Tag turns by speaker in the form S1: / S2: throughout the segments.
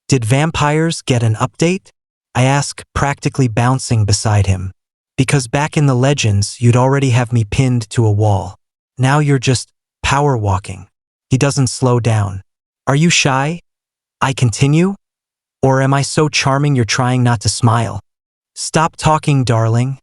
S1: Did vampires get an update? I ask, practically bouncing beside him. Because back in the legends, you'd already have me pinned to a wall. Now you're just power walking. He doesn't slow down. Are you shy? I continue? Or am I so charming you're trying not to smile? Stop talking, darling,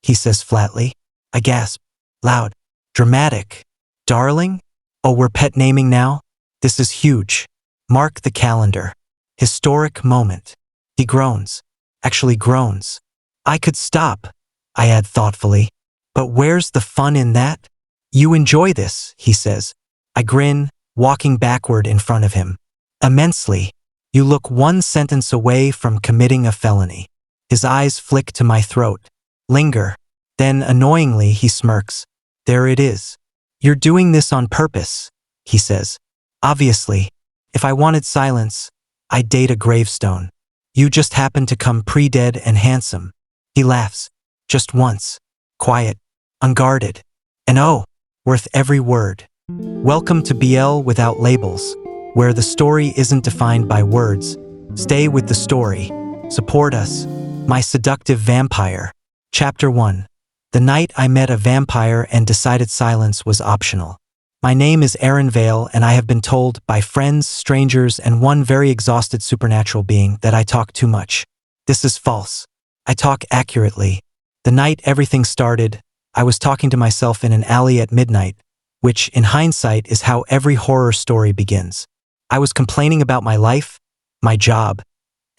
S1: he says flatly. I gasp. Loud. Dramatic. Darling? Oh, we're pet naming now? This is huge. Mark the calendar. Historic moment. He groans. Actually groans. I could stop, I add thoughtfully. But where's the fun in that? You enjoy this, he says. I grin, walking backward in front of him. Immensely. You look one sentence away from committing a felony. His eyes flick to my throat. Linger. Then, annoyingly, he smirks. There it is. You're doing this on purpose, he says. Obviously. If I wanted silence, I'd date a gravestone. You just happen to come pre-dead and handsome. He laughs. Just once. Quiet. Unguarded. And oh, worth every word. Welcome to BL Without Labels, where the story isn't defined by words. Stay with the story. Support us. My Seductive Vampire. Chapter 1. The night I met a vampire and decided silence was optional. My name is Aaron Vale, and I have been told by friends, strangers, and one very exhausted supernatural being that I talk too much. This is false. I talk accurately. The night everything started, I was talking to myself in an alley at midnight, which, in hindsight, is how every horror story begins. I was complaining about my life, my job,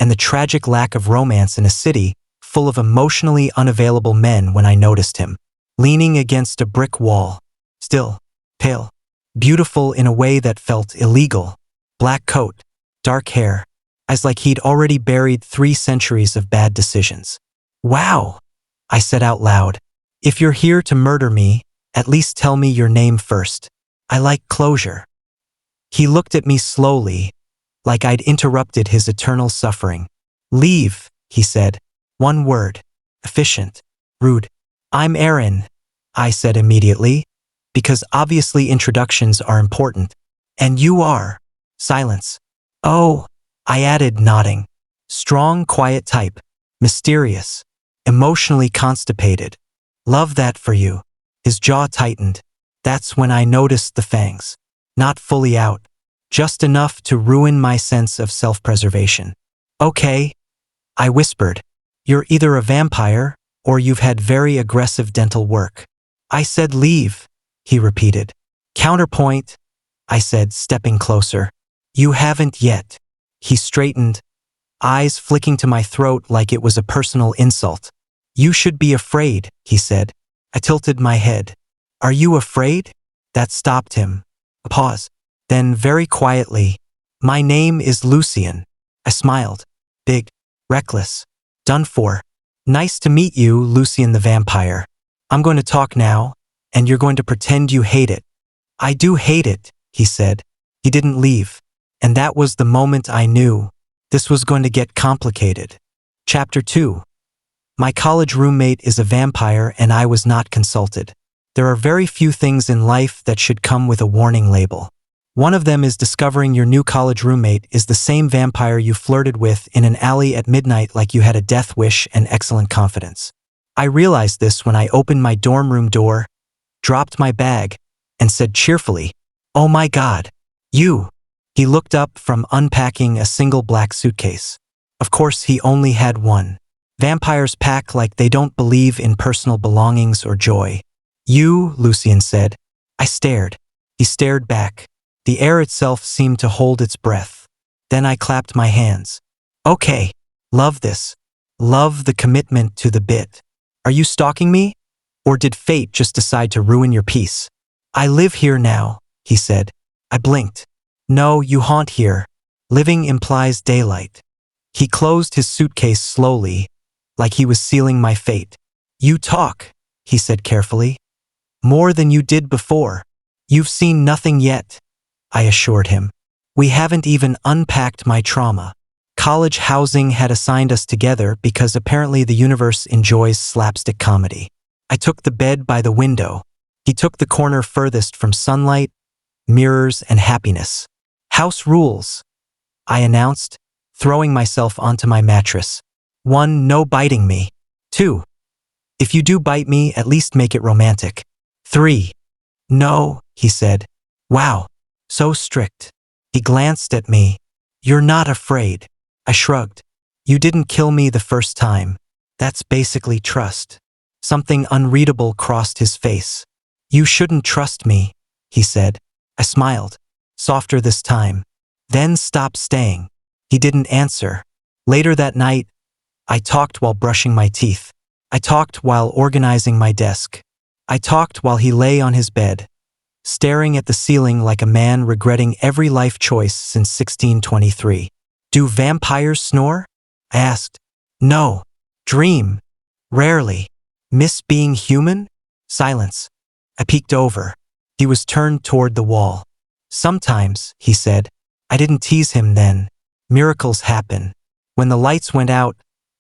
S1: and the tragic lack of romance in a city full of emotionally unavailable men when I noticed him, leaning against a brick wall, still, pale, beautiful in a way that felt illegal, black coat, dark hair, as like he'd already buried 3 centuries of bad decisions. Wow, I said out loud. If you're here to murder me, at least tell me your name first. I like closure. He looked at me slowly, like I'd interrupted his eternal suffering. Leave, he said. One word. Efficient. Rude. I'm Aaron, I said immediately, because obviously introductions are important. And you are. Silence. Oh, I added, nodding. Strong, quiet type. Mysterious. Emotionally constipated. Love that for you. His jaw tightened. That's when I noticed the fangs. Not fully out. Just enough to ruin my sense of self-preservation. Okay, I whispered. You're either a vampire, or you've had very aggressive dental work. I said leave, he repeated. Counterpoint, I said, stepping closer. You haven't yet. He straightened, eyes flicking to my throat like it was a personal insult. You should be afraid, he said. I tilted my head. Are you afraid? That stopped him. A pause. Then, very quietly, my name is Lucian. I smiled. Big. Reckless. Done for. Nice to meet you, Lucian the vampire. I'm going to talk now, and you're going to pretend you hate it. I do hate it, he said. He didn't leave. And that was the moment I knew this was going to get complicated. Chapter 2. My college roommate is a vampire and I was not consulted. There are very few things in life that should come with a warning label. One of them is discovering your new college roommate is the same vampire you flirted with in an alley at midnight like you had a death wish and excellent confidence. I realized this when I opened my dorm room door, dropped my bag, and said cheerfully, "Oh my God, you!" He looked up from unpacking a single black suitcase. Of course, he only had one. Vampires pack like they don't believe in personal belongings or joy. You, Lucian said. I stared. He stared back. The air itself seemed to hold its breath. Then I clapped my hands. Okay, love this. Love the commitment to the bit. Are you stalking me? Or did fate just decide to ruin your peace? I live here now, he said. I blinked. No, you haunt here. Living implies daylight. He closed his suitcase slowly, like he was sealing my fate. You talk, he said carefully. More than you did before. You've seen nothing yet, I assured him. We haven't even unpacked my trauma. College housing had assigned us together because apparently the universe enjoys slapstick comedy. I took the bed by the window. He took the corner furthest from sunlight, mirrors, and happiness. House rules, I announced, throwing myself onto my mattress. 1. No biting me. 2. If you do bite me, at least make it romantic. 3. No, he said. Wow, so strict. He glanced at me. You're not afraid. I shrugged. You didn't kill me the first time. That's basically trust. Something unreadable crossed his face. You shouldn't trust me, he said. I smiled, softer this time. Then stop staying. He didn't answer. Later that night, I talked while brushing my teeth. I talked while organizing my desk. I talked while he lay on his bed, staring at the ceiling like a man regretting every life choice since 1623. Do vampires snore? I asked. No. Dream? Rarely. Miss being human? Silence. I peeked over. He was turned toward the wall. Sometimes, he said. I didn't tease him then. Miracles happen. When the lights went out,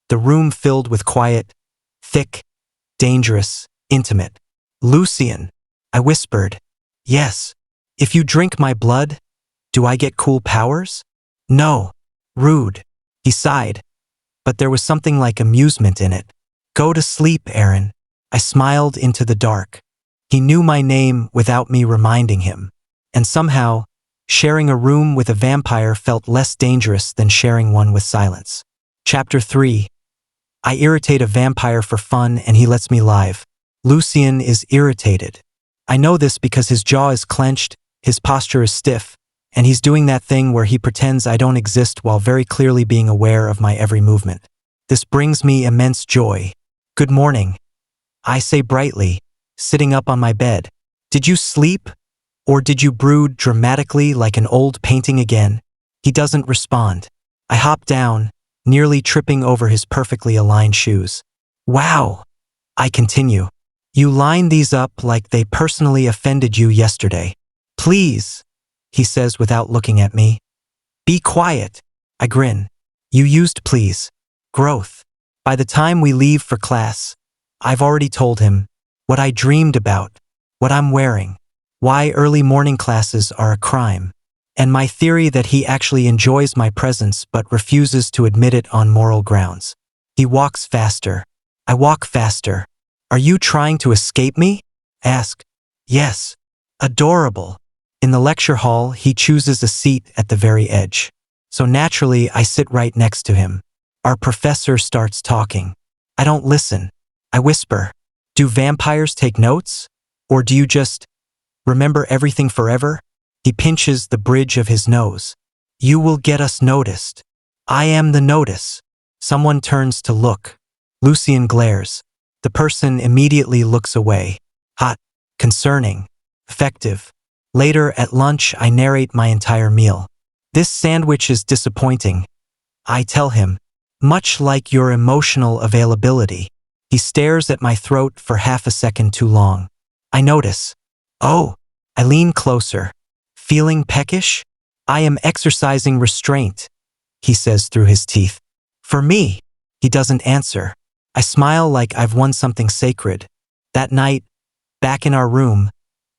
S1: the room filled with quiet, thick, dangerous, intimate. Lucian, I whispered. Yes. If you drink my blood, do I get cool powers? No. Rude. He sighed. But there was something like amusement in it. Go to sleep, Aaron. I smiled into the dark. He knew my name without me reminding him. And somehow, sharing a room with a vampire felt less dangerous than sharing one with silence. Chapter 3. I irritate a vampire for fun and he lets me live. Lucian is irritated. I know this because his jaw is clenched, his posture is stiff, and he's doing that thing where he pretends I don't exist while very clearly being aware of my every movement. This brings me immense joy. Good morning, I say brightly, sitting up on my bed. Did you sleep? Or did you brood dramatically like an old painting again? He doesn't respond. I hop down, nearly tripping over his perfectly aligned shoes. Wow, I continue. You line these up like they personally offended you yesterday. Please, he says without looking at me. Be quiet. I grin. You used please. Growth. By the time we leave for class, I've already told him what I dreamed about, what I'm wearing, why early morning classes are a crime, and my theory that he actually enjoys my presence but refuses to admit it on moral grounds. He walks faster. I walk faster. Are you trying to escape me? Ask. Yes. Adorable. In the lecture hall, he chooses a seat at the very edge. So naturally, I sit right next to him. Our professor starts talking. I don't listen. I whisper. Do vampires take notes? Or do you just remember everything forever? He pinches the bridge of his nose. You will get us noticed. I am the notice. Someone turns to look. Lucian glares. The person immediately looks away. Hot, concerning, effective. Later at lunch, I narrate my entire meal. This sandwich is disappointing. I tell him, much like your emotional availability. He stares at my throat for half a second too long. I notice. Oh, I lean closer. Feeling peckish? I am exercising restraint, he says through his teeth. For me, he doesn't answer. I smile like I've won something sacred. That night, back in our room,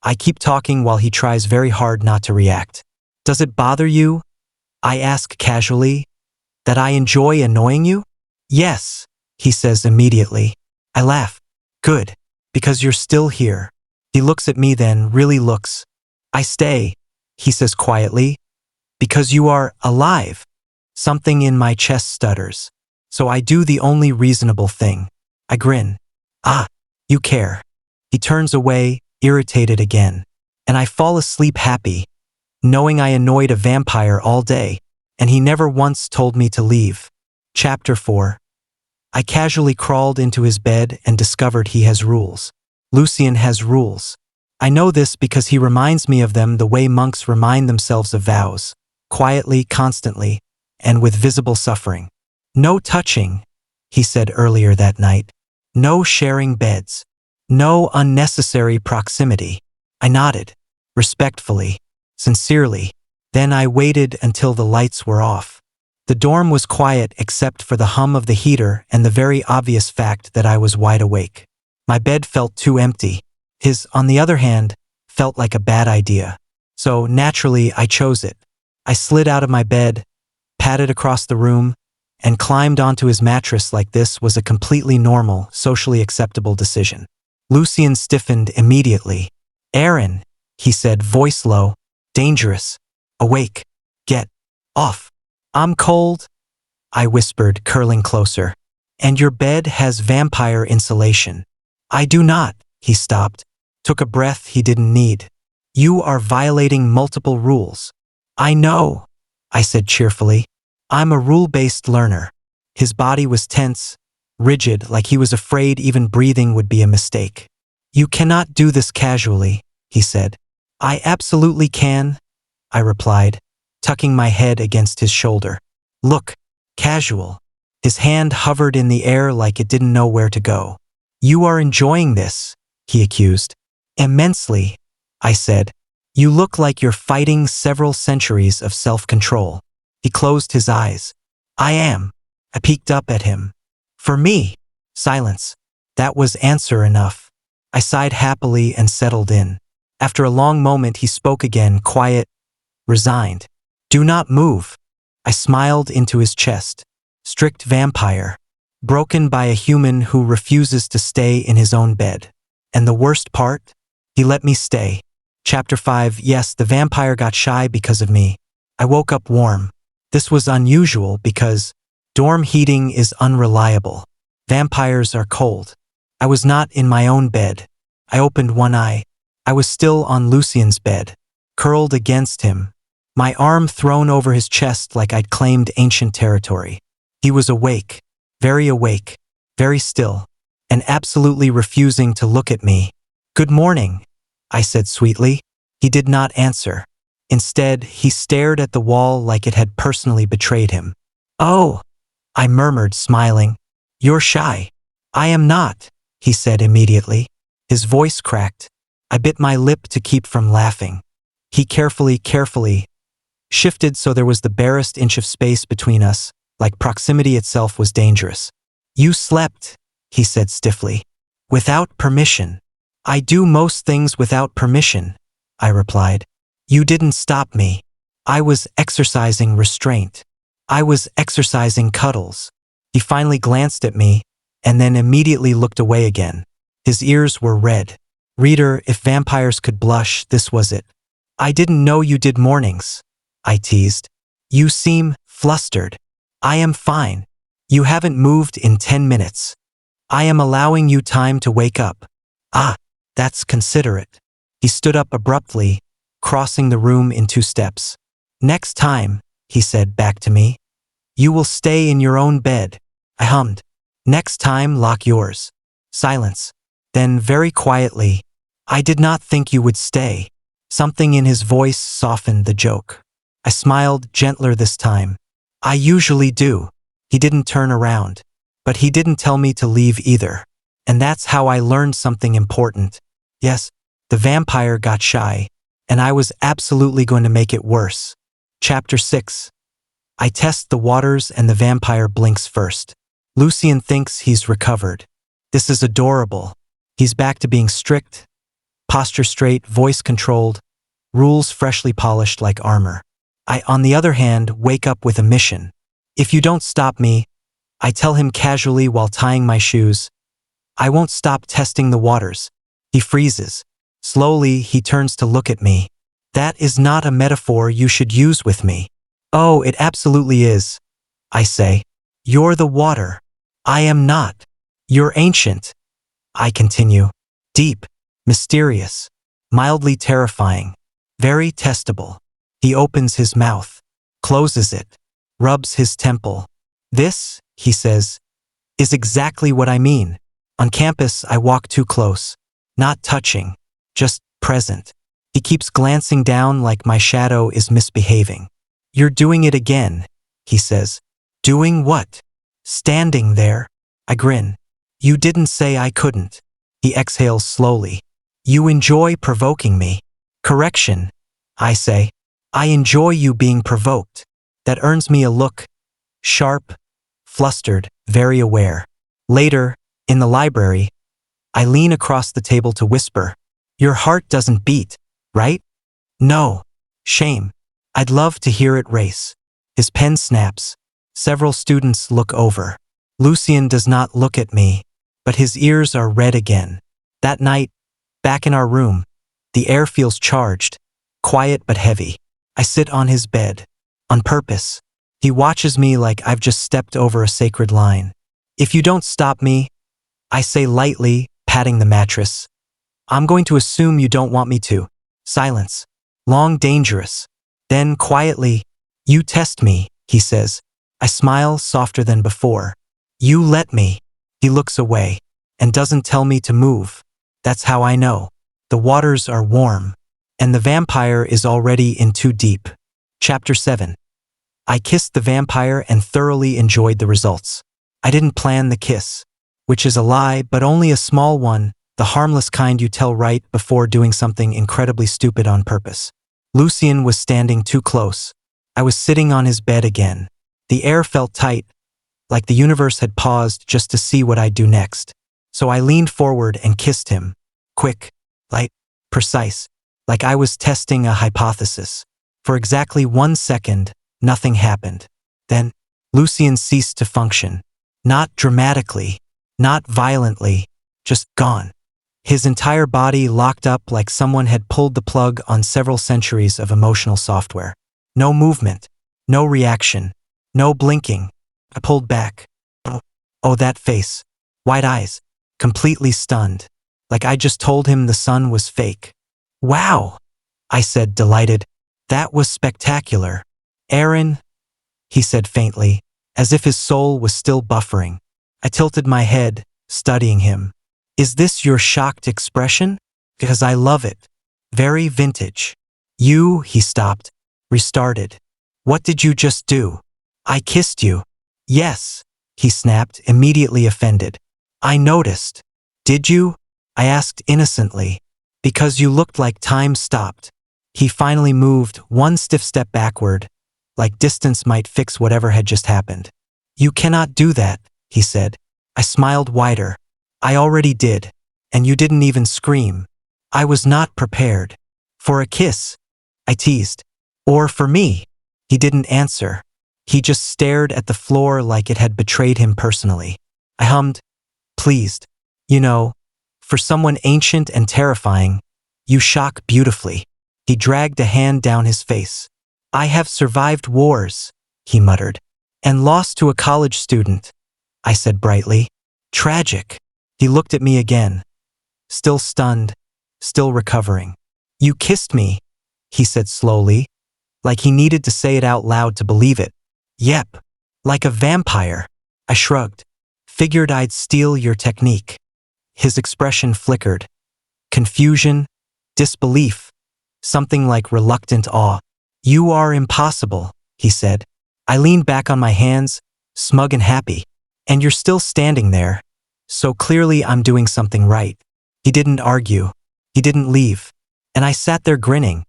S1: I keep talking while he tries very hard not to react. Does it bother you? I ask casually. That I enjoy annoying you? Yes, he says immediately. I laugh. Good, because you're still here. He looks at me then, really looks. I stay, he says quietly, because you are alive. Something in my chest stutters. So I do the only reasonable thing. I grin. Ah, you care. He turns away, irritated again. And I fall asleep happy, knowing I annoyed a vampire all day, and he never once told me to leave. Chapter 4. I casually crawled into his bed and discovered he has rules. Lucian has rules. I know this because he reminds me of them the way monks remind themselves of vows, quietly, constantly, and with visible suffering. No touching, he said earlier that night. No sharing beds. No unnecessary proximity. I nodded, respectfully, sincerely. Then I waited until the lights were off. The dorm was quiet except for the hum of the heater and the very obvious fact that I was wide awake. My bed felt too empty. His, on the other hand, felt like a bad idea. So naturally, I chose it. I slid out of my bed, padded across the room, and climbed onto his mattress like this was a completely normal, socially acceptable decision. Lucian stiffened immediately. "Aaron," he said, voice low, "dangerous. Awake. Get off." "I'm cold," I whispered, curling closer. "And your bed has vampire insulation." "I do not." He stopped, took a breath he didn't need. "You are violating multiple rules." "I know," I said cheerfully. "I'm a rule-based learner." His body was tense, rigid, like he was afraid even breathing would be a mistake. "You cannot do this casually," he said. "I absolutely can," I replied, tucking my head against his shoulder. "Look, casual." His hand hovered in the air like it didn't know where to go. "You are enjoying this," he accused. "Immensely," I said. "You look like you're fighting several centuries of self-control." He closed his eyes. "I am." I peeked up at him. "For me." Silence. That was answer enough. I sighed happily and settled in. After a long moment he spoke again, quiet, resigned. "Do not move." I smiled into his chest. Strict vampire. Broken by a human who refuses to stay in his own bed. And the worst part? He let me stay. Chapter 5. Yes, the vampire got shy because of me. I woke up warm. This was unusual because dorm heating is unreliable. Vampires are cold. I was not in my own bed. I opened one eye. I was still on Lucian's bed, curled against him, my arm thrown over his chest like I'd claimed ancient territory. He was awake, very still, and absolutely refusing to look at me. "Good morning," I said sweetly. He did not answer. Instead, he stared at the wall like it had personally betrayed him. "Oh," I murmured, smiling. "You're shy." "I am not," he said immediately. His voice cracked. I bit my lip to keep from laughing. He carefully shifted so there was the barest inch of space between us, like proximity itself was dangerous. "You slept," he said stiffly. "Without permission." "I do most things without permission," I replied. "You didn't stop me. I was exercising restraint. I was exercising cuddles." He finally glanced at me, and then immediately looked away again. His ears were red. Reader, if vampires could blush, this was it. "I didn't know you did mornings," I teased. "You seem flustered." "I am fine. You haven't moved in 10 minutes. I am allowing you time to wake up." "Ah, that's considerate." He stood up abruptly, crossing the room in 2 steps. "Next time," he said back to me, "you will stay in your own bed." I hummed. "Next time, lock yours." Silence. Then very quietly, "I did not think you would stay." Something in his voice softened the joke. I smiled, gentler this time. "I usually do." He didn't turn around. But he didn't tell me to leave either. And that's how I learned something important. Yes, the vampire got shy, and I was absolutely going to make it worse. Chapter 6. I test the waters and the vampire blinks first. Lucian thinks he's recovered. This is adorable. He's back to being strict, posture straight, voice controlled, rules freshly polished like armor. I, on the other hand, wake up with a mission. "If you don't stop me," I tell him casually while tying my shoes, "I won't stop testing the waters." He freezes. Slowly, he turns to look at me. "That is not a metaphor you should use with me." "Oh, it absolutely is," I say. "You're the water." "I am not." "You're ancient," I continue. "Deep, mysterious, mildly terrifying, very testable." He opens his mouth, closes it, rubs his temple. "This," he says, "is exactly what I mean." On campus, I walk too close, not touching, just present. He keeps glancing down like my shadow is misbehaving. "You're doing it again," he says. "Doing what?" "Standing there." I grin. "You didn't say I couldn't." He exhales slowly. "You enjoy provoking me." "Correction," I say. "I enjoy you being provoked." That earns me a look. Sharp, flustered, very aware. Later, in the library, I lean across the table to whisper, "Your heart doesn't beat, right?" "No." "Shame. I'd love to hear it race." His pen snaps. Several students look over. Lucian does not look at me, but his ears are red again. That night, back in our room, the air feels charged, quiet but heavy. I sit on his bed. On purpose. He watches me like I've just stepped over a sacred line. If you don't stop me, I say lightly, patting the mattress, I'm going to assume you don't want me to. Silence. Long, dangerous. Then, quietly, you test me, he says. I smile softer than before. You let me. He looks away and doesn't tell me to move. That's how I know. The waters are warm, and the vampire is already in too deep. Chapter 7. I kissed the vampire and thoroughly enjoyed the results. I didn't plan the kiss, which is a lie, but only a small one, the harmless kind you tell right before doing something incredibly stupid on purpose. Lucian was standing too close. I was sitting on his bed again. The air felt tight, like the universe had paused just to see what I'd do next. So I leaned forward and kissed him. Quick, light, precise, like I was testing a hypothesis. For exactly 1 second, nothing happened. Then, Lucian ceased to function. Not dramatically, not violently, just gone. His entire body locked up like someone had pulled the plug on several centuries of emotional software. No movement, no reaction, no blinking. I pulled back. Oh, that face. Wide eyes. Completely stunned. Like I just told him the sun was fake. Wow, I said, delighted. That was spectacular. Aaron, he said faintly, as if his soul was still buffering. I tilted my head, studying him. Is this your shocked expression? Because I love it. Very vintage. You, he stopped, restarted. What did you just do? I kissed you. Yes, he snapped, immediately offended. I noticed. Did you? I asked innocently. Because you looked like time stopped. He finally moved one stiff step backward, like distance might fix whatever had just happened. You cannot do that, he said. I smiled wider. I already did, and you didn't even scream. I was not prepared. For a kiss, I teased. Or for me. He didn't answer. He just stared at the floor like it had betrayed him personally. I hummed, pleased. You know, for someone ancient and terrifying, you shock beautifully. He dragged a hand down his face. I have survived wars, he muttered, and lost to a college student, I said brightly. Tragic. He looked at me again, still stunned, still recovering. You kissed me, he said slowly, like he needed to say it out loud to believe it. Yep, like a vampire. I shrugged. Figured I'd steal your technique. His expression flickered. Confusion, disbelief, something like reluctant awe. You are impossible, he said. I leaned back on my hands, smug and happy. And you're still standing there. So clearly I'm doing something right. He didn't argue. He didn't leave. And I sat there grinning,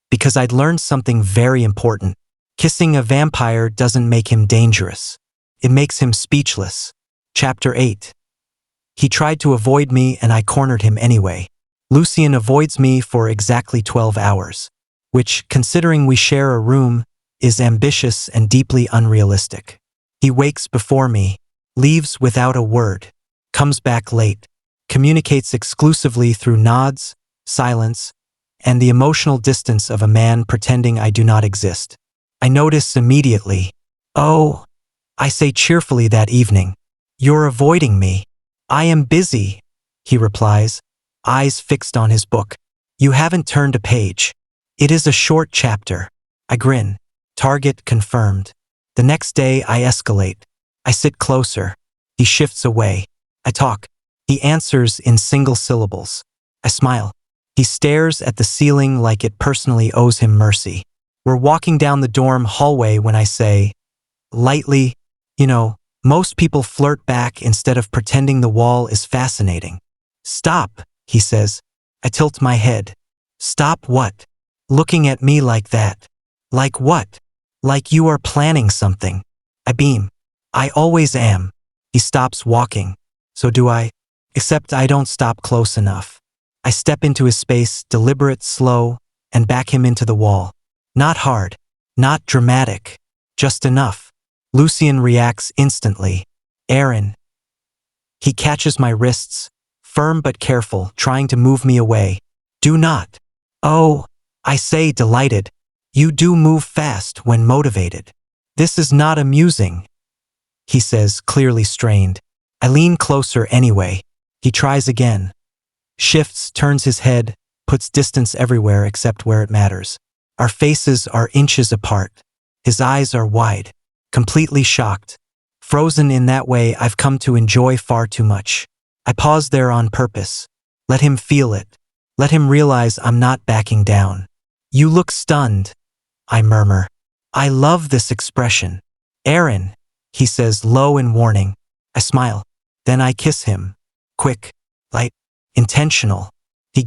S1: because I'd learned something very important. Kissing a vampire doesn't make him dangerous. It makes him speechless. Chapter 8. He tried to avoid me and I cornered him anyway. Lucian avoids me for exactly 12 hours, which, considering we share a room, is ambitious and deeply unrealistic. He wakes before me, leaves without a word, comes back late, communicates exclusively through nods, silence, and the emotional distance of a man pretending I do not exist. I notice immediately. Oh, I say cheerfully that evening. You're avoiding me. I am busy, he replies, eyes fixed on his book. You haven't turned a page. It is a short chapter. I grin. Target confirmed. The next day I escalate. I sit closer. He shifts away. I talk. He answers in single syllables. I smile. He stares at the ceiling like it personally owes him mercy. We're walking down the dorm hallway when I say, lightly, you know, most people flirt back instead of pretending the wall is fascinating. Stop, he says. I tilt my head. Stop what? Looking at me like that. Like what? Like you are planning something. I beam. I always am. He stops walking. So do I. Except I don't stop close enough. I step into his space, deliberate, slow, and back him into the wall. Not hard. Not dramatic. Just enough. Lucian reacts instantly. Aaron. He catches my wrists, firm but careful, trying to move me away. Do not. Oh, I say, delighted. You do move fast when motivated. This is not amusing, he says, clearly strained. I lean closer anyway. He tries again. Shifts, turns his head, puts distance everywhere except where it matters. Our faces are inches apart. His eyes are wide, completely shocked. Frozen in that way I've come to enjoy far too much. I pause there on purpose. Let him feel it. Let him realize I'm not backing down. You look stunned, I murmur. I love this expression. Aaron, he says, low in warning. I smile. Then I kiss him. Quick, light, intentional. He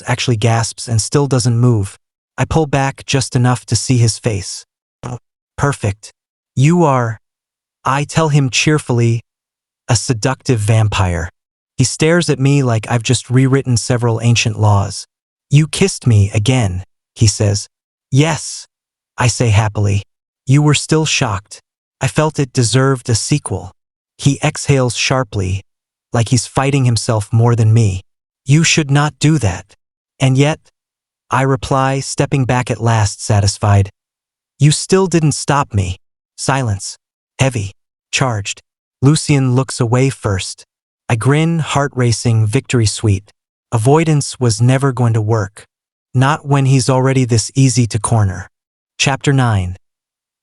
S1: actually gasps, and still doesn't move. I pull back just enough to see his face. Perfect. You are, I tell him cheerfully, a seductive vampire. He stares at me like I've just rewritten several ancient laws. You kissed me again, he says. Yes, I say happily. You were still shocked. I felt it deserved a sequel. He exhales sharply, like he's fighting himself more than me. You should not do that. And yet, I reply, stepping back at last, satisfied. You still didn't stop me. Silence. Heavy. Charged. Lucian looks away first. I grin, heart racing, victory sweet. Avoidance was never going to work. Not when he's already this easy to corner. Chapter 9.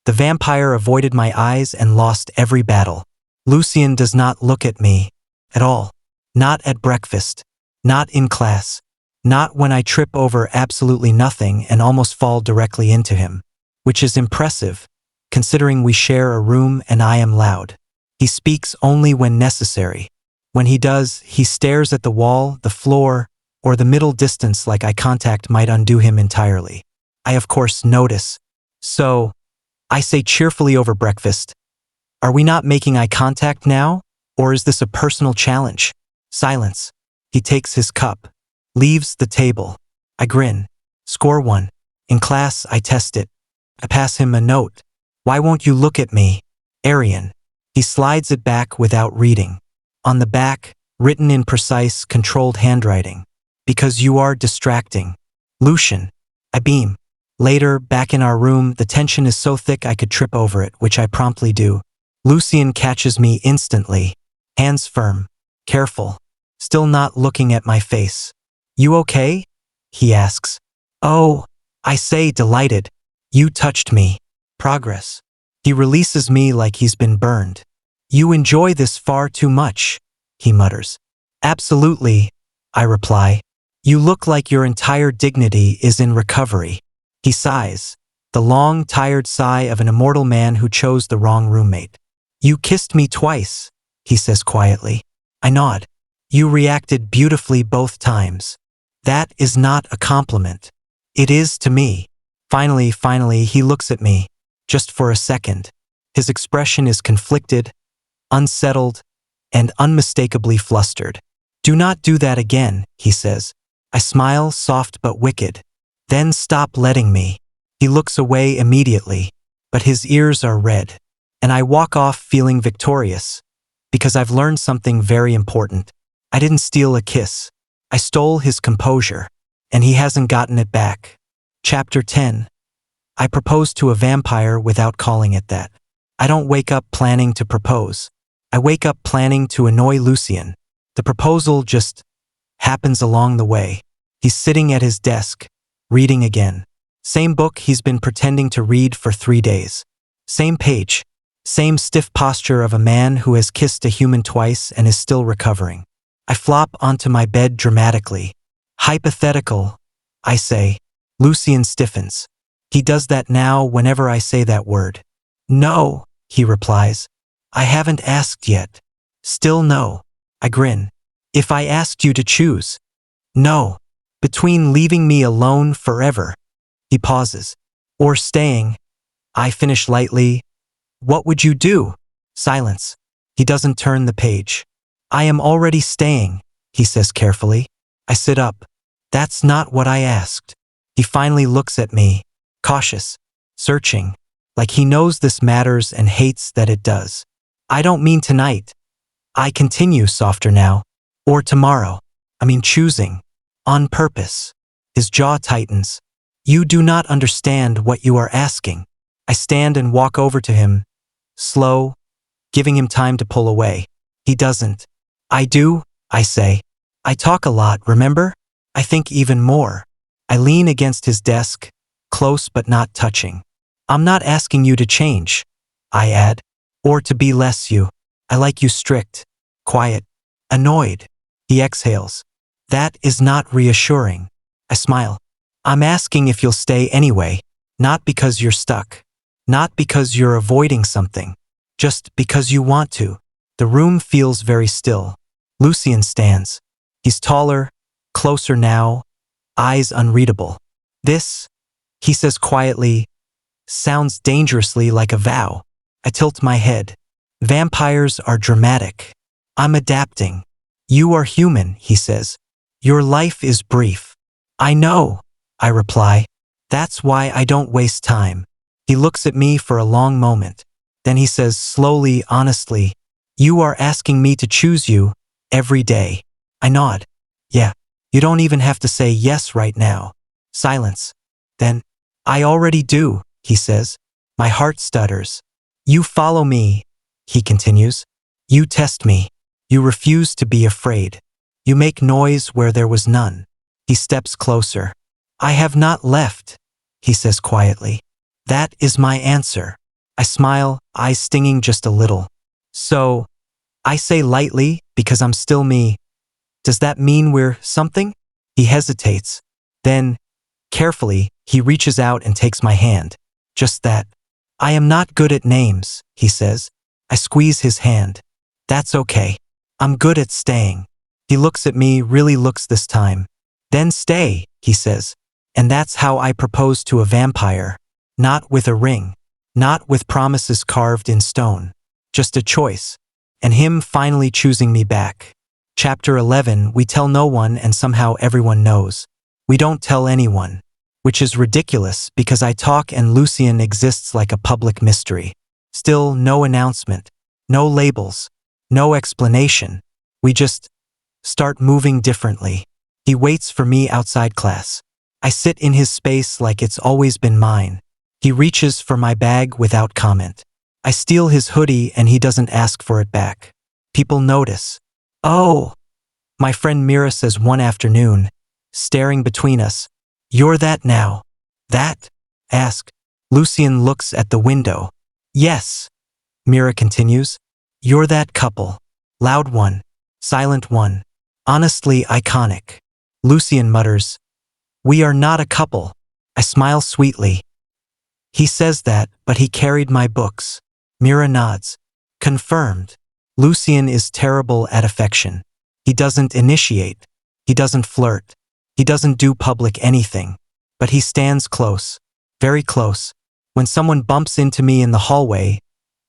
S1: The vampire avoided my eyes and lost every battle. Lucian does not look at me. At all. Not at breakfast. Not in class. Not when I trip over absolutely nothing and almost fall directly into him. Which is impressive, considering we share a room and I am loud. He speaks only when necessary. When he does, he stares at the wall, the floor, or the middle distance like eye contact might undo him entirely. I of course notice. So, I say cheerfully over breakfast, are we not making eye contact now? Or is this a personal challenge? Silence. He takes his cup. Leaves the table. I grin. Score 1. In class, I test it. I pass him a note. Why won't you look at me? Arian. He slides it back without reading. On the back, written in precise, controlled handwriting. Because you are distracting. Lucian. I beam. Later, back in our room, the tension is so thick I could trip over it, which I promptly do. Lucian catches me instantly. Hands firm. Careful. Still not looking at my face. You okay? He asks. Oh, I say, delighted. You touched me. Progress. He releases me like he's been burned. You enjoy this far too much, he mutters. Absolutely, I reply. You look like your entire dignity is in recovery. He sighs, the long, tired sigh of an immortal man who chose the wrong roommate. You kissed me twice, he says quietly. I nod. You reacted beautifully both times. That is not a compliment. It is to me. Finally, he looks at me. Just for a second. His expression is conflicted, unsettled, and unmistakably flustered. Do not do that again, he says. I smile, soft but wicked. Then stop letting me. He looks away immediately, but his ears are red. And I walk off feeling victorious, because I've learned something very important. I didn't steal a kiss. I stole his composure, and he hasn't gotten it back. Chapter 10. I propose to a vampire without calling it that. I don't wake up planning to propose. I wake up planning to annoy Lucian. The proposal just happens along the way. He's sitting at his desk, reading again. Same book he's been pretending to read for 3 days. Same page. Same stiff posture of a man who has kissed a human twice and is still recovering. I flop onto my bed dramatically. Hypothetical, I say. Lucian stiffens. He does that now whenever I say that word. No, he replies. I haven't asked yet. Still no. I grin. If I asked you to choose. No. Between leaving me alone forever. He pauses. Or staying. I finish lightly. What would you do? Silence. He doesn't turn the page. I am already staying, he says carefully. I sit up. That's not what I asked. He finally looks at me, cautious, searching. like he knows this matters and hates that it does. I don't mean tonight. I continue softer now. Or tomorrow. I mean choosing. On purpose. His jaw tightens. You do not understand what you are asking. I stand and walk over to him, slow, giving him time to pull away. He doesn't. I do, I say. I talk a lot, remember? I think even more. I lean against his desk, close but not touching. I'm not asking you to change, I add, or to be less you. I like you strict, quiet, annoyed. He exhales. That is not reassuring. I smile. I'm asking if you'll stay anyway, not because you're stuck, not because you're avoiding something, just because you want to. The room feels very still. Lucian stands. He's taller, closer now, eyes unreadable. This, he says quietly, sounds dangerously like a vow. I tilt my head. Vampires are dramatic. I'm adapting. You are human, he says. Your life is brief. I know, I reply. That's why I don't waste time. He looks at me for a long moment. Then he says slowly, honestly, you are asking me to choose you every day. I nod. Yeah, you don't even have to say yes right now. Silence. Then, I already do, he says. My heart stutters. You follow me, he continues. You test me. You refuse to be afraid. You make noise where there was none. He steps closer. I have not left, he says quietly. That is my answer. I smile, eyes stinging just a little. So, I say lightly, because I'm still me. Does that mean we're something? He hesitates. Then, carefully, he reaches out and takes my hand. Just that. I am not good at names, he says. I squeeze his hand. That's okay. I'm good at staying. He looks at me, really looks this time. Then stay, he says. And that's how I propose to a vampire. Not with a ring. Not with promises carved in stone. Just a choice. And him finally choosing me back. Chapter 11, we tell no one and somehow everyone knows. We don't tell anyone. Which is ridiculous because I talk and Lucian exists like a public mystery. Still, no announcement. No labels. No explanation. We just start moving differently. He waits for me outside class. I sit in his space like it's always been mine. He reaches for my bag without comment. I steal his hoodie and he doesn't ask for it back. People notice. Oh, my friend Mira says one afternoon, staring between us. You're that now. That? Ask. Lucian looks at the window. Yes. Mira continues. You're that couple. Loud one. Silent one. Honestly iconic. Lucian mutters. We are not a couple. I smile sweetly. He says that, but he carried my books. Mira nods. Confirmed. Lucian is terrible at affection. He doesn't initiate. He doesn't flirt. He doesn't do public anything. But he stands close. Very close. When someone bumps into me in the hallway,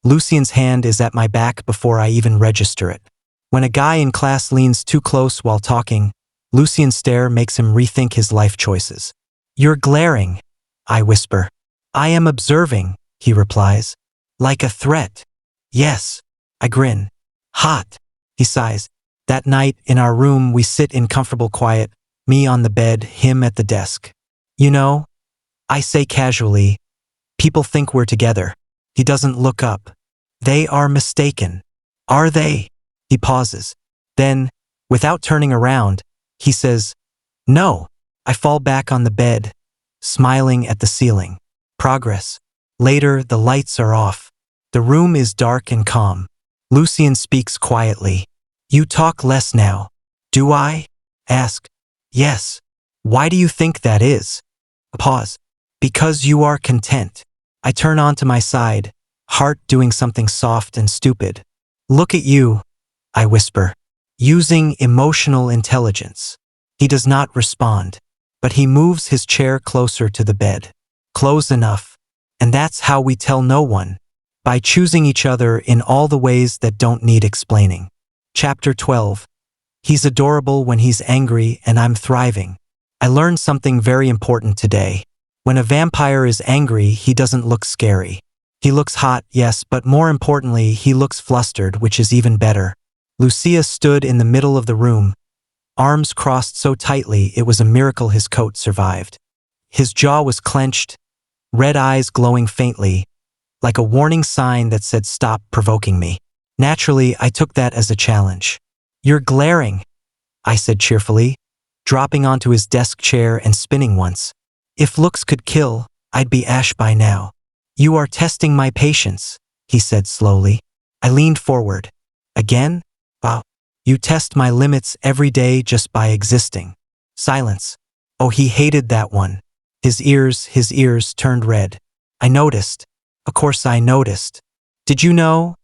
S1: Lucian's hand is at my back before I even register it. When a guy in class leans too close while talking, Lucian's stare makes him rethink his life choices. You're glaring, I whisper. I am observing, he replies. Like a threat. Yes, I grin. Hot, he sighs. That night, in our room, we sit in comfortable quiet, me on the bed, him at the desk. You know, I say casually, people think we're together. He doesn't look up. They are mistaken. Are they? He pauses. Then, without turning around, he says, no. I fall back on the bed, smiling at the ceiling. Progress. Later, the lights are off. The room is dark and calm. Lucian speaks quietly. You talk less now. Do I? Ask. Yes. Why do you think that is? A pause. Because you are content. I turn onto my side, heart doing something soft and stupid. Look at you, I whisper, using emotional intelligence. He does not respond, but he moves his chair closer to the bed. Close enough. And that's how we tell no one. By choosing each other in all the ways that don't need explaining. Chapter 12. He's adorable when he's angry and I'm thriving. I learned something very important today. When a vampire is angry, he doesn't look scary. He looks hot, yes, but more importantly, he looks flustered, which is even better. Lucia stood in the middle of the room, arms crossed so tightly it was a miracle his coat survived. His jaw was clenched, red eyes glowing faintly, like a warning sign that said stop provoking me. Naturally, I took that as a challenge. "You're glaring," I said cheerfully, dropping onto his desk chair and spinning once. "If looks could kill, I'd be Ash by now." "You are testing my patience," he said slowly. I leaned forward. "Again? Wow. You test my limits every day just by existing." Silence. Oh, he hated that one. His ears turned red. "I noticed. Of course I noticed. Did you know?"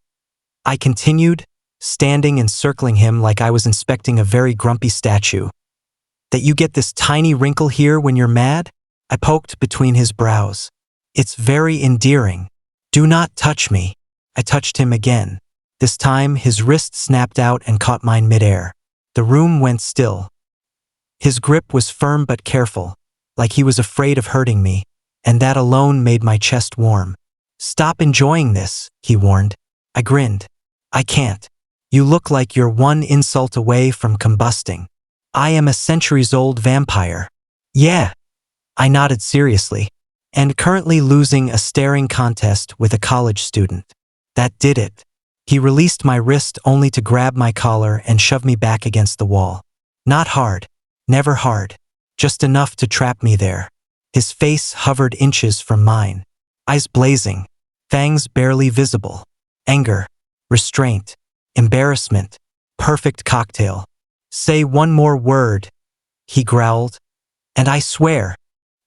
S1: I continued, standing and circling him like I was inspecting a very grumpy statue. "That you get this tiny wrinkle here when you're mad?" I poked between his brows. "It's very endearing. Do not touch me." I touched him again. This time, his wrist snapped out and caught mine midair. The room went still. His grip was firm but careful, like he was afraid of hurting me, and that alone made my chest warm. "Stop enjoying this," he warned. I grinned. "I can't. You look like you're one insult away from combusting. I am a centuries-old vampire." "Yeah." I nodded seriously. "And currently losing a staring contest with a college student." That did it. He released my wrist only to grab my collar and shove me back against the wall. Not hard. Never hard. Just enough to trap me there. His face hovered inches from mine. Eyes blazing. Fangs barely visible. Anger. Restraint. Embarrassment. Perfect cocktail. "Say one more word," he growled. "And I swear."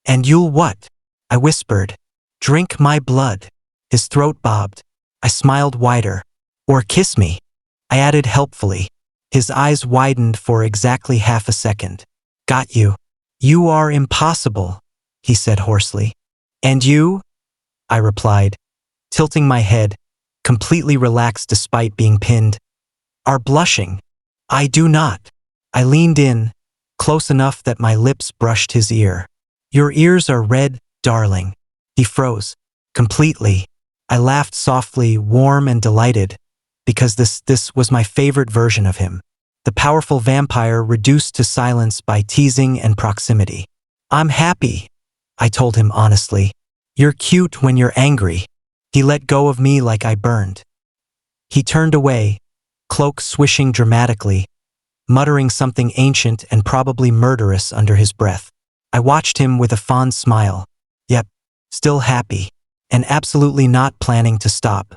S1: "And you'll what?" I whispered. "Drink my blood." His throat bobbed. I smiled wider. "Or kiss me," I added helpfully. His eyes widened for exactly half a second. "Got you." "You are impossible," he said hoarsely. "And you?" I replied, tilting my head, completely relaxed despite being pinned. "Are blushing." "I do not." I leaned in, close enough that my lips brushed his ear. "Your ears are red, darling." He froze. Completely. I laughed softly, warm and delighted, because this was my favorite version of him. The powerful vampire reduced to silence by teasing and proximity. "I'm happy," I told him honestly. "You're cute when you're angry." He let go of me like I burned. He turned away, cloak swishing dramatically, muttering something ancient and probably murderous under his breath. I watched him with a fond smile. Yep, still happy, and absolutely not planning to stop.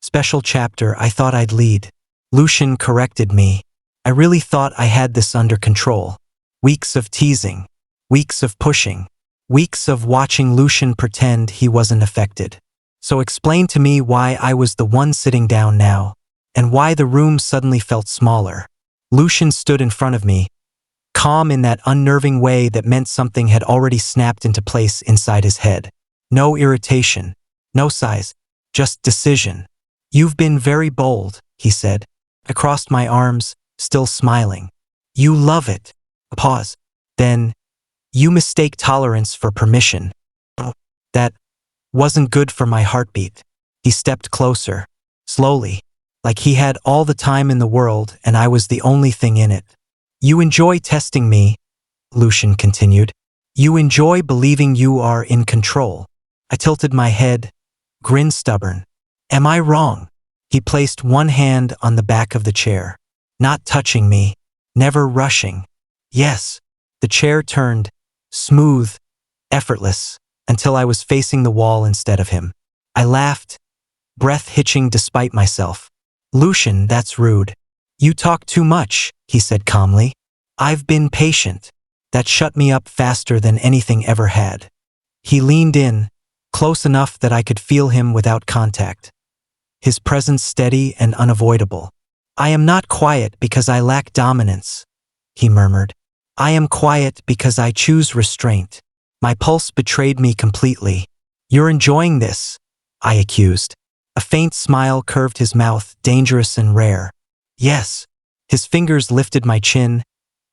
S1: Special chapter I thought I'd lead. Lucian corrected me. I really thought I had this under control. Weeks of teasing. Weeks of pushing. Weeks of watching Lucian pretend he wasn't affected. So explain to me why I was the one sitting down now, and why the room suddenly felt smaller. Lucian stood in front of me, calm in that unnerving way that meant something had already snapped into place inside his head. No irritation, no sighs, just decision. "You've been very bold," he said. I crossed my arms, still smiling. "You love it." A pause. Then, "You mistake tolerance for permission." That wasn't good for my heartbeat. He stepped closer, slowly, like he had all the time in the world and I was the only thing in it. "You enjoy testing me," Lucian continued. "You enjoy believing you are in control." I tilted my head, grin stubborn. "Am I wrong?" He placed one hand on the back of the chair. "Not touching me, never rushing." "Yes." The chair turned, smooth, effortless, until I was facing the wall instead of him. I laughed, breath hitching despite myself. "Lucian, that's rude." "You talk too much," he said calmly. "I've been patient." That shut me up faster than anything ever had. He leaned in, close enough that I could feel him without contact. His presence steady and unavoidable. "I am not quiet because I lack dominance," he murmured. "I am quiet because I choose restraint." My pulse betrayed me completely. "You're enjoying this," I accused. A faint smile curved his mouth, dangerous and rare. "Yes." His fingers lifted my chin,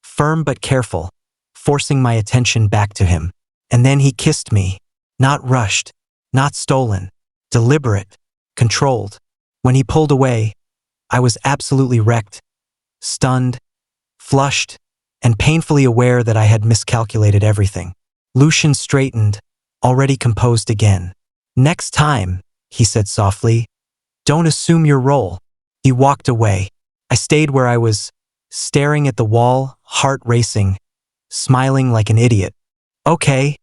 S1: firm but careful, forcing my attention back to him. And then he kissed me. Not rushed, not stolen. deliberate, controlled. When he pulled away, I was absolutely wrecked, stunned, flushed, and painfully aware that I had miscalculated everything. Lucian straightened, already composed again. "Next time," he said softly, "don't assume your role." He walked away. I stayed where I was, staring at the wall, heart racing, smiling like an idiot. "Okay,"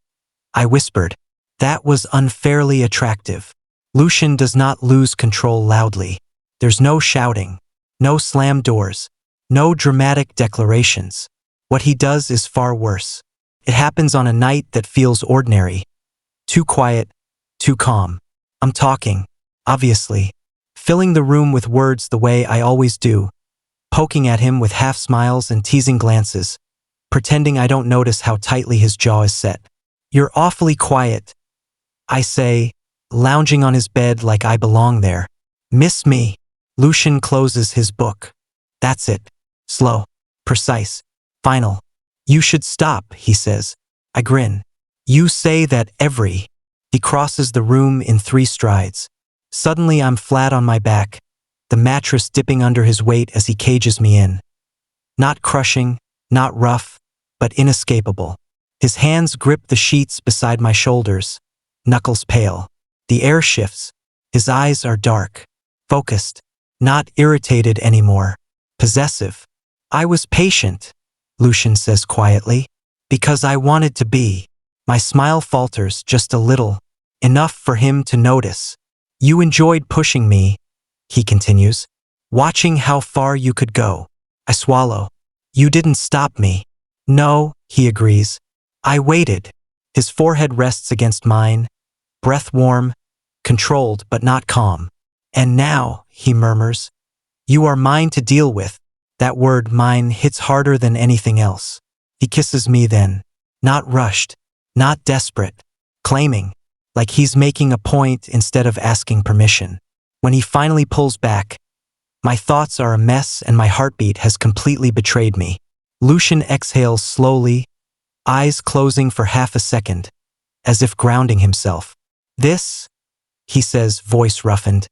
S1: I whispered. "That was unfairly attractive." Lucian does not lose control loudly. There's no shouting, no slammed doors, no dramatic declarations. What he does is far worse. It happens on a night that feels ordinary. Too quiet, too calm. I'm talking, obviously, filling the room with words the way I always do, poking at him with half smiles and teasing glances, pretending I don't notice how tightly his jaw is set. "You're awfully quiet," I say, lounging on his bed like I belong there. "Miss me?" Lucian closes his book. "That's it. Slow, precise, final." "You should stop," he says. I grin. "You say that every..." He crosses the room in 3 strides. Suddenly I'm flat on my back, the mattress dipping under his weight as he cages me in. Not crushing, not rough, but inescapable. His hands grip the sheets beside my shoulders, knuckles pale. The air shifts. His eyes are dark, focused, not irritated anymore, possessive. "I was patient," Lucian says quietly, "because I wanted to be." My smile falters just a little, enough for him to notice. "You enjoyed pushing me," he continues, "watching how far you could go." I swallow. "You didn't stop me." "No," he agrees. "I waited." His forehead rests against mine, breath warm, controlled but not calm. "And now," he murmurs, "you are mine to deal with." That word, mine, hits harder than anything else. He kisses me then, not rushed, not desperate, claiming, like he's making a point instead of asking permission. When he finally pulls back, my thoughts are a mess and my heartbeat has completely betrayed me. Lucian exhales slowly, eyes closing for half a second, as if grounding himself. "This," he says, voice roughened,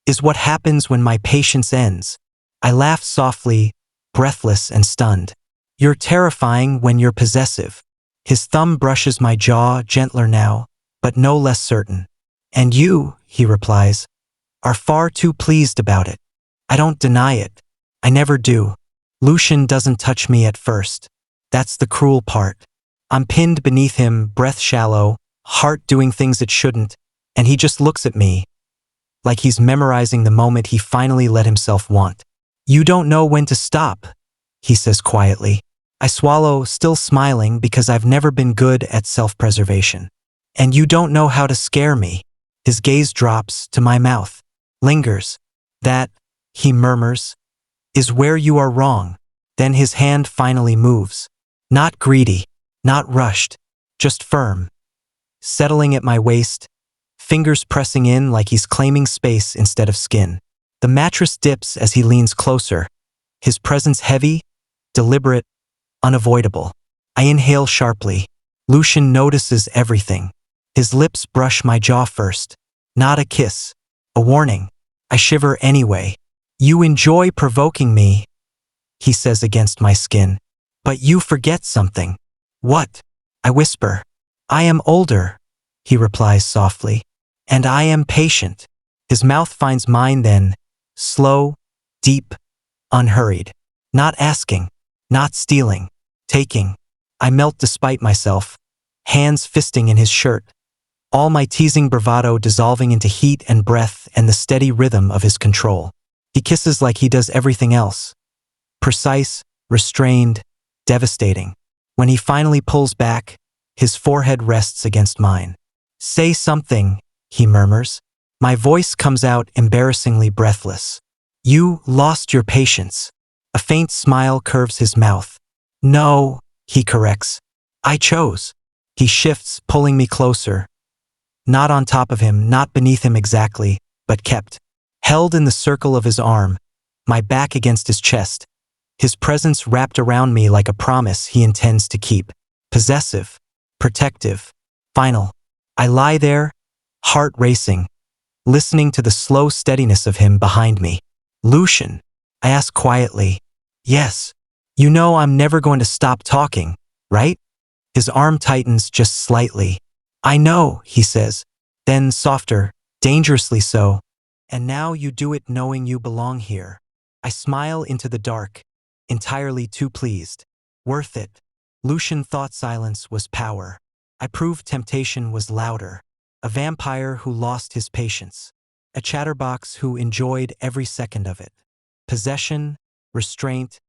S1: "is what happens when my patience ends." I laugh softly, breathless and stunned. "You're terrifying when you're possessive." His thumb brushes my jaw, gentler now, but no less certain. "And you," he replies, "are far too pleased about it." I don't deny it. I never do. Lucian doesn't touch me at first. That's the cruel part. I'm pinned beneath him, breath shallow, heart doing things it shouldn't, and he just looks at me, like he's memorizing the moment he finally let himself want. "You don't know when to stop," he says quietly. I swallow, still smiling because I've never been good at self-preservation. "And you don't know how to scare me." His gaze drops to my mouth, lingers. "That," he murmurs, "is where you are wrong." Then his hand finally moves. Not greedy, not rushed, just firm. Settling at my waist, fingers pressing in like he's claiming space instead of skin. The mattress dips as he leans closer, his presence heavy, deliberate, unavoidable. I inhale sharply. Lucian notices everything. His lips brush my jaw first. Not a kiss, a warning. I shiver anyway. "You enjoy provoking me," he says against my skin. "But you forget something." "What?" I whisper. "I am older," he replies softly. "And I am patient." His mouth finds mine then, slow, deep, unhurried. Not asking, not stealing, taking. I melt despite myself, hands fisting in his shirt, all my teasing bravado dissolving into heat and breath and the steady rhythm of his control. He kisses like he does everything else. Precise, restrained, devastating. When he finally pulls back, his forehead rests against mine. "Say something," he murmurs. My voice comes out embarrassingly breathless. "You lost your patience." A faint smile curves his mouth. "No," he corrects. "I chose." He shifts, pulling me closer. Not on top of him, not beneath him exactly, but kept. Held in the circle of his arm, my back against his chest. His presence wrapped around me like a promise he intends to keep. Possessive, protective, final. I lie there, heart racing, listening to the slow steadiness of him behind me. Lucian, I ask quietly. Yes. You know I'm never going to stop talking, right? His arm tightens just slightly. I know, he says. Then softer, dangerously so. And now you do it knowing you belong here. I smile into the dark, entirely too pleased. Worth it. Lucian thought silence was power. I proved temptation was louder. A vampire who lost his patience. A chatterbox who enjoyed every second of it. Possession, restraint,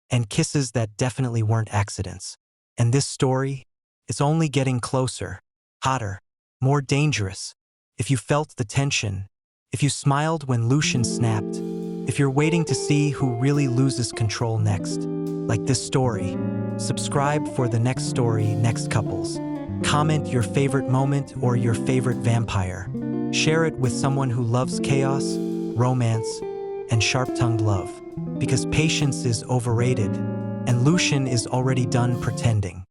S1: and kisses that definitely weren't accidents. And this story, it's only getting closer, hotter, more dangerous. If you felt the tension, if you smiled when Lucian snapped, if you're waiting to see who really loses control next, like this story, subscribe for the next story, next couples. Comment your favorite moment or your favorite vampire. Share it with someone who loves chaos, romance, and sharp-tongued love. Because patience is overrated, and Lucian is already done pretending.